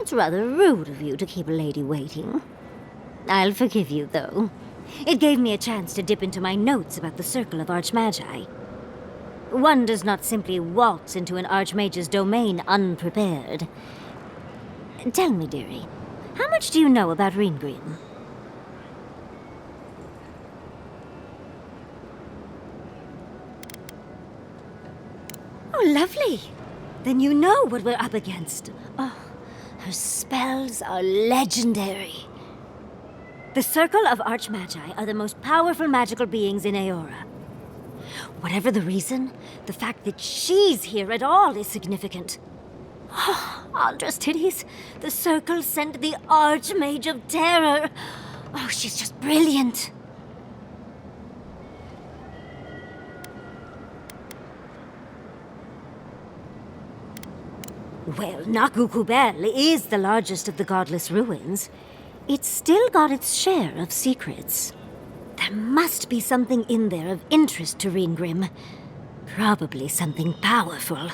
It's rather rude of you to keep a lady waiting. I'll forgive you, though. It gave me a chance to dip into my notes about the Circle of Archmagi. One does not simply waltz into an Archmage's domain unprepared. Tell me, dearie, how much do you know about Reengrim? Oh, lovely. Then you know what we're up against. Oh, her spells are legendary. The Circle of Archmagi are the most powerful magical beings in Aora. Whatever the reason, the fact that she's here at all is significant. Oh, Andra's titties. The Circle sent the Archmage of Terror. Oh, she's just brilliant. Well, Nakukubel is the largest of the godless ruins. It's still got its share of secrets. There must be something in there of interest to Reengrim. Probably something powerful.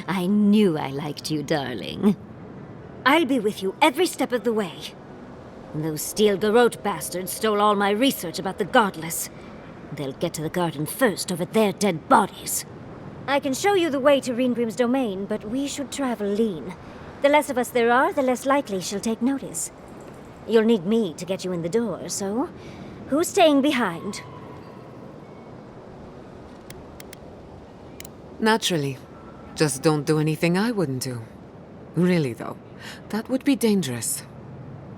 I knew I liked you, darling. I'll be with you every step of the way. Those Steel Garrote bastards stole all my research about the godless. They'll get to the garden first over their dead bodies. I can show you the way to Reengrim's domain, but we should travel lean. The less of us there are, the less likely she'll take notice. You'll need me to get you in the door, so who's staying behind? Naturally. Just don't do anything I wouldn't do. Really, though, that would be dangerous.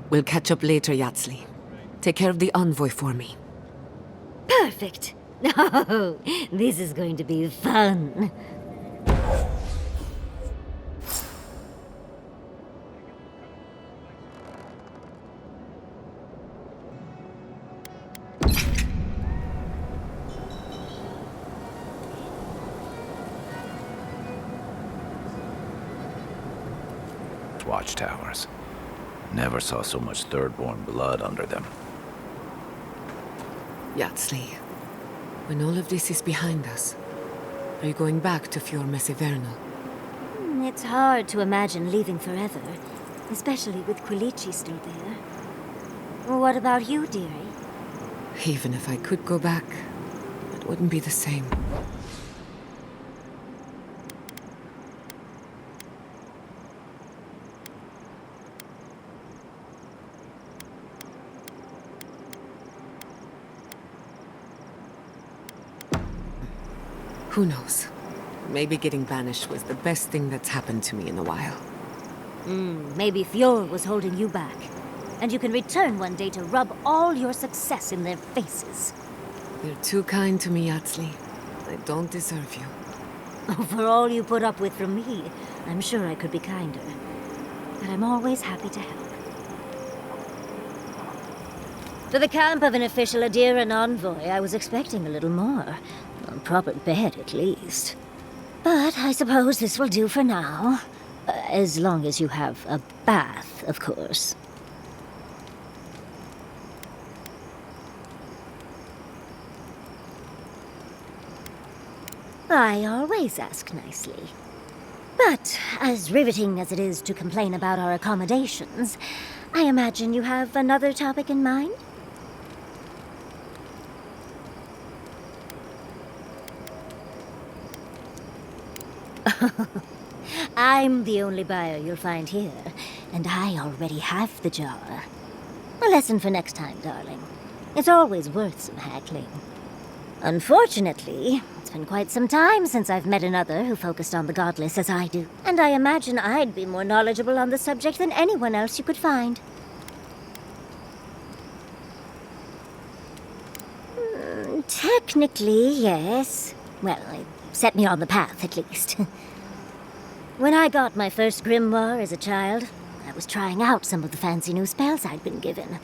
We'll catch up later, Yatsli. Take care of the envoy for me. Perfect. Oh, this is going to be fun. Watchtowers. Never saw so much third-born blood under them. Yatsli, when all of this is behind us, are you going back to Fior Mesivernal? It's hard to imagine leaving forever, especially with Quilici still there. What about you, dearie? Even if I could go back, it wouldn't be the same. Who knows? Maybe getting banished was the best thing that's happened to me in a while. Maybe Fior was holding you back. And you can return one day to rub all your success in their faces. You're too kind to me, Yatsli. I don't deserve you. Oh, for all you put up with from me, I'm sure I could be kinder. But I'm always happy to help. For the camp of an official Adir and envoy, I was expecting a little more. A proper bed, at least. But I suppose this will do for now. As long as you have a bath, of course. I always ask nicely. But as riveting as it is to complain about our accommodations, I imagine you have another topic in mind? I'm the only buyer you'll find here, and I already have the jar. A lesson for next time, darling. It's always worth some haggling. Unfortunately, it's been quite some time since I've met another who focused on the godless as I do, and I imagine I'd be more knowledgeable on the subject than anyone else you could find. Technically, yes. Well, it set me on the path, at least. When I got my first grimoire as a child, I was trying out some of the fancy new spells I'd been given.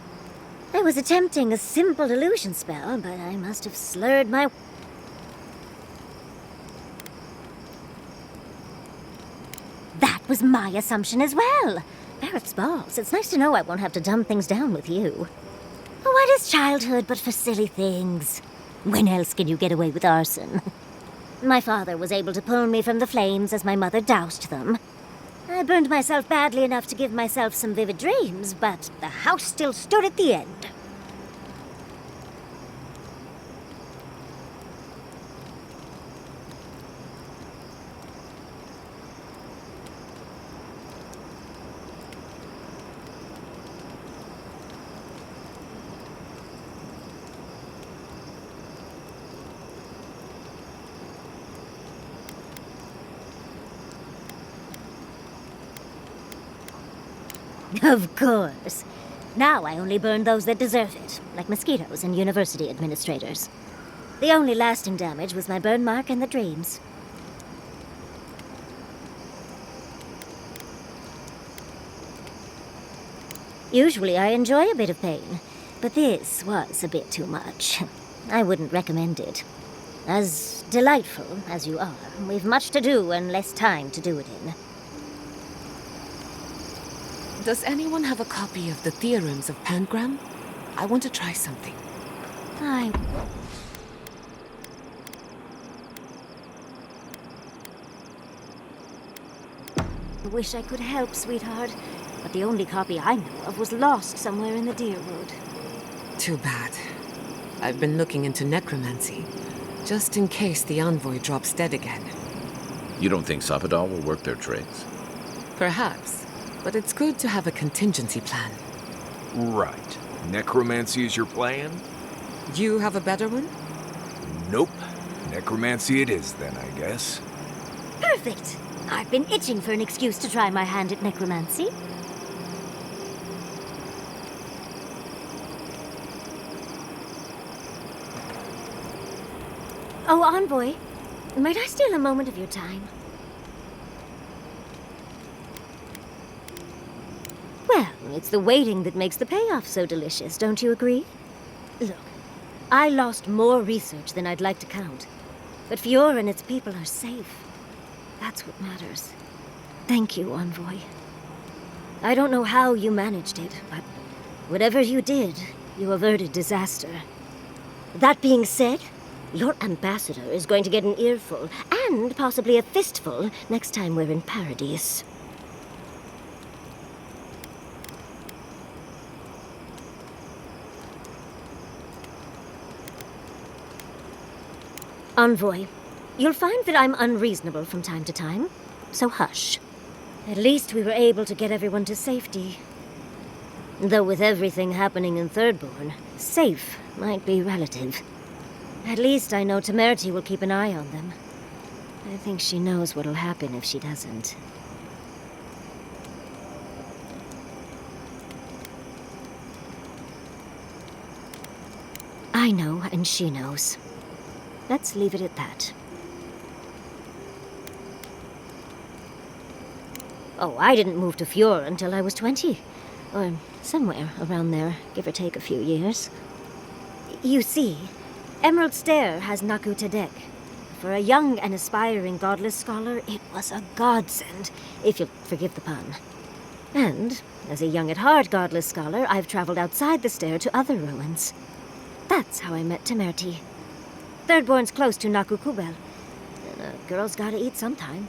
I was attempting a simple illusion spell, but I must have slurred my... That was my assumption as well. Barrett's balls. It's nice to know I won't have to dumb things down with you. What is childhood but for silly things? When else can you get away with arson? My father was able to pull me from the flames as my mother doused them. I burned myself badly enough to give myself some vivid dreams, but the house still stood at the end. Of course. Now I only burn those that deserve it, like mosquitoes and university administrators. The only lasting damage was my burn mark and the dreams. Usually I enjoy a bit of pain, but this was a bit too much. I wouldn't recommend it. As delightful as you are, we've much to do and less time to do it in. Does anyone have a copy of the Theorems of Pangram? I want to try something. I wish I could help, sweetheart, but the only copy I know of was lost somewhere in the Deerwood. Too bad. I've been looking into necromancy, just in case the envoy drops dead again. You don't think Sapadal will work their tricks? Perhaps, but it's good to have a contingency plan. Right. Necromancy is your plan? You have a better one? Nope. Necromancy it is then, I guess. Perfect! I've been itching for an excuse to try my hand at necromancy. Oh, Envoy, might I steal a moment of your time? Well, it's the waiting that makes the payoff so delicious, don't you agree? Look, I lost more research than I'd like to count, but Fiora and its people are safe. That's what matters. Thank you, Envoy. I don't know how you managed it, but whatever you did, you averted disaster. That being said, your ambassador is going to get an earful, and possibly a fistful, next time we're in Paradise. Envoy, you'll find that I'm unreasonable from time to time, so hush. At least we were able to get everyone to safety. Though with everything happening in Thirdborn, safe might be relative. At least I know Temerity will keep an eye on them. I think she knows what'll happen if she doesn't. I know, and she knows. Let's leave it at that. Oh, I didn't move to Fiora until I was 20. Or somewhere around there, give or take a few years. You see, Emerald Stair has Naku Tedek. For a young and aspiring godless scholar, it was a godsend, if you'll forgive the pun. And, as a young at heart godless scholar, I've traveled outside the stair to other ruins. That's how I met Temerity. Thirdborn's close to Naku Kubel, and a girl's gotta eat sometime.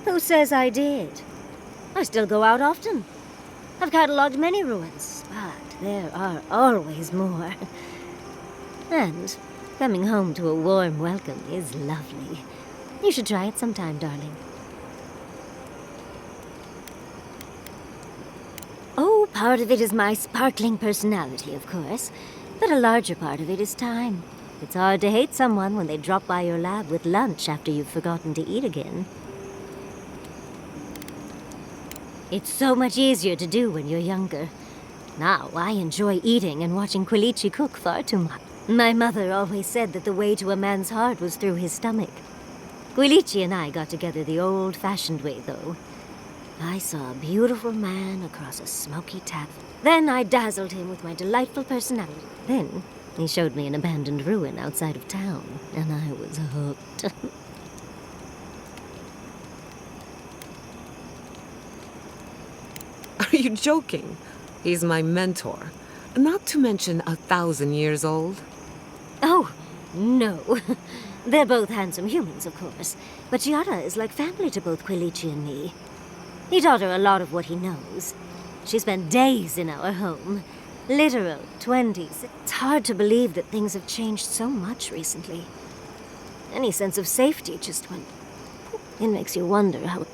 Who says I did? I still go out often. I've catalogued many ruins, but there are always more. And coming home to a warm welcome is lovely. You should try it sometime, darling. Oh, part of it is my sparkling personality, of course. But a larger part of it is time. It's hard to hate someone when they drop by your lab with lunch after you've forgotten to eat again. It's so much easier to do when you're younger. Now, I enjoy eating and watching Quilici cook far too much. My mother always said that the way to a man's heart was through his stomach. Quilici and I got together the old-fashioned way, though. I saw a beautiful man across a smoky tap. Then I dazzled him with my delightful personality. Then he showed me an abandoned ruin outside of town, and I was hooked. Are you joking? He's my mentor. Not to mention 1,000 years old. Oh, no. They're both handsome humans, of course. But Giada is like family to both Quilici and me. He taught her a lot of what he knows. She spent days in our home. Literal 20s. It's hard to believe that things have changed so much recently. Any sense of safety just went... It makes you wonder how...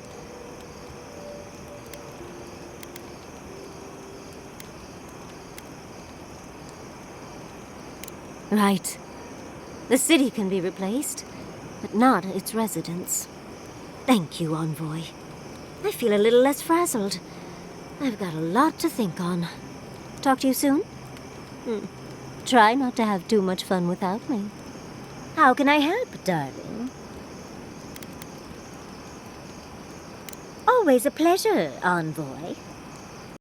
Right. The city can be replaced, but not its residents. Thank you, Envoy. I feel a little less frazzled. I've got a lot to think on. Talk to you soon? Try not to have too much fun without me. How can I help, darling? Always a pleasure, Envoy.